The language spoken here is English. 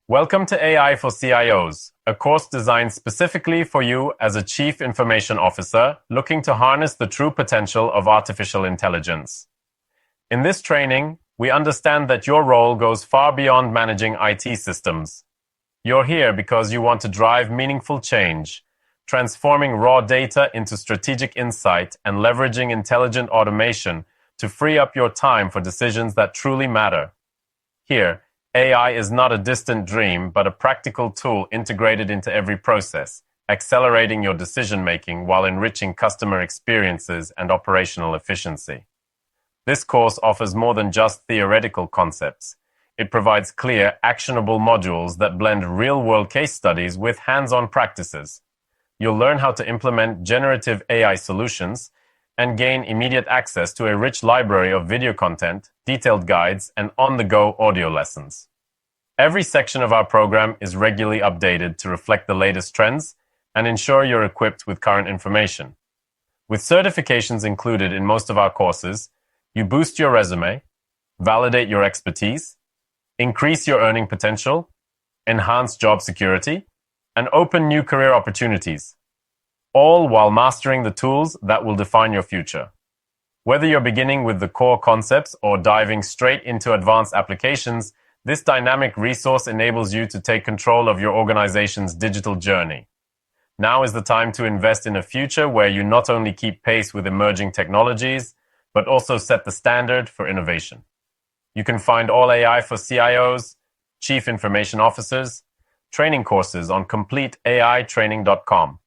Welcome to AI for CIOs, a course designed specifically for you as a Chief Information Officer looking to harness the true potential of artificial intelligence. In this training, we understand that your role goes far beyond managing IT systems. You're here because you want to drive meaningful change, transforming raw data into strategic insight and leveraging intelligent automation to free up your time for decisions that truly matter. Here, AI is not a distant dream, but a practical tool integrated into every process, accelerating your decision-making while enriching customer experiences and operational efficiency. This course offers more than just theoretical concepts. It provides clear, actionable modules that blend real-world case studies with hands-on practices. You'll learn how to implement generative AI solutions and gain immediate access to a rich library of video content, detailed guides, and on-the-go audio lessons. Every section of our program is regularly updated to reflect the latest trends and ensure you're equipped with current information. With certifications included in most of our courses, you boost your resume, validate your expertise, increase your earning potential, enhance job security, and open new career opportunities, all while mastering the tools that will define your future. Whether you're beginning with the core concepts or diving straight into advanced applications, this dynamic resource enables you to take control of your organization's digital journey. Now is the time to invest in a future where you not only keep pace with emerging technologies, but also set the standard for innovation. You can find all AI for CIOs, Chief Information Officers, training courses on CompleteAItraining.com.